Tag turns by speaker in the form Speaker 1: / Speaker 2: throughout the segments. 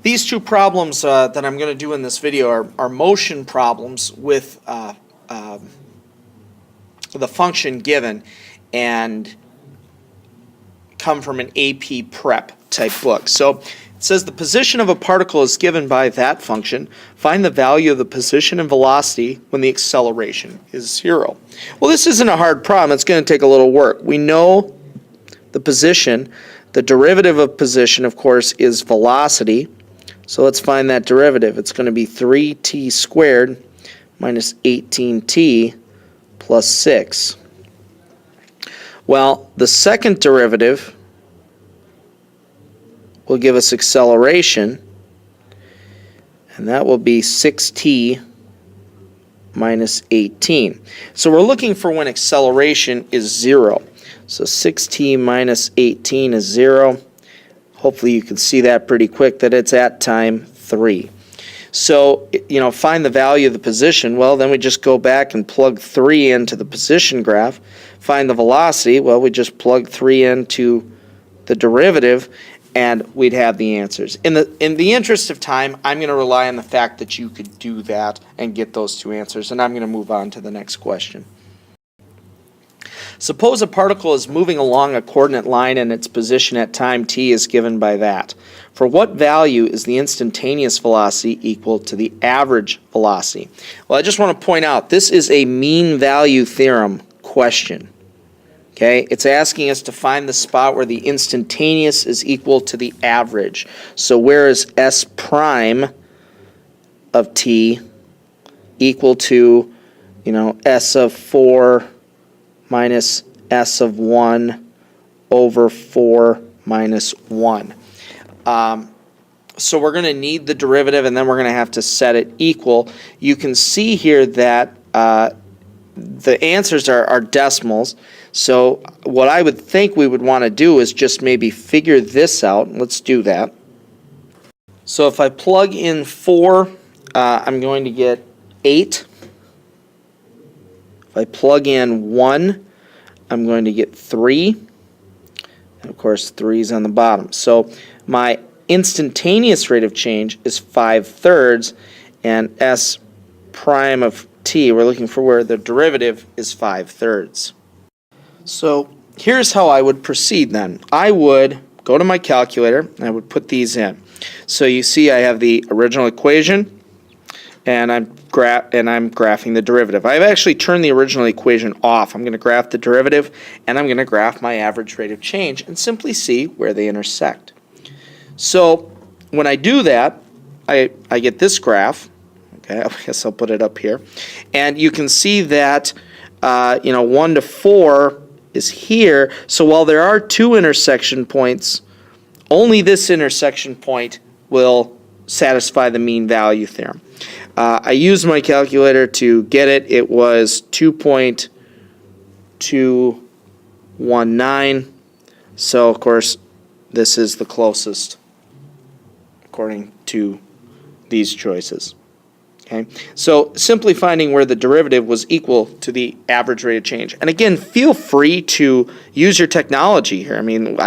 Speaker 1: These two problems that I'm going to do in this video are motion problems with the function given, and come from an AP Prep type book. So it says the position of a particle is given by that function. Find the value of the position and velocity when the acceleration is 0. Well, this isn't a hard problem. It's going to take a little work. We know the position. The derivative of position, of course, is velocity. So let's find that derivative. It's going to be 3t squared minus 18t plus 6. Well, the second derivative will give us acceleration, and that will be 6t minus 18. So we're looking for when acceleration is 0. So 6t minus 18 is 0. Hopefully you can see that pretty quick, that it's at time 3. So, find the value of the position. Well, then we just go back and plug 3 into the position graph. Find the velocity. Well, we just plug 3 into the derivative, and we'd have the answers. In the interest of time, I'm going to rely on the fact that you could do that and get those two answers, and I'm going to move on to the next question. Suppose a particle is moving along a coordinate line and its position at time t is given by that. For what value is the instantaneous velocity equal to the average velocity? Well, I just want to point out, this is a mean value theorem question. Okay, it's asking us to find the spot where the instantaneous is equal to the average. So where is s prime of t equal to, s of 4 minus s of 1 over 4 minus 1. So we're going to need the derivative, and then we're going to have to set it equal. You can see here that the answers are decimals. So what I would think we would want to do is just maybe figure this out. Let's do that. So if I plug in 4, I'm going to get 8. If I plug in 1, I'm going to get 3. And of course, 3 is on the bottom. So my instantaneous rate of change is 5/3, and s prime of t, we're looking for where the derivative is 5/3. So here's how I would proceed then. I would go to my calculator, and I would put these in. So you see I have the original equation, and I'm graphing the derivative. I've actually turned the original equation off. I'm going to graph the derivative, and I'm going to graph my average rate of change and simply see where they intersect. So when I do that, I get this graph. Okay, I guess I'll put it up here. And you can see that 1 to 4 is here. So while there are 2 intersection points, only this intersection point will satisfy the mean value theorem. I used my calculator to get it. It was 2.219. So, of course, this is the closest according to these choices. Okay, so simply finding where the derivative was equal to the average rate of change. And again, feel free to use your technology here. I mean,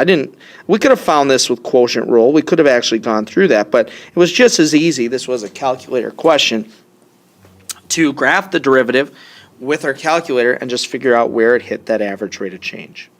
Speaker 1: we could have found this with quotient rule. We could have actually gone through that, but it was just as easy. This was a calculator question to graph the derivative with our calculator and just figure out where it hit that average rate of change.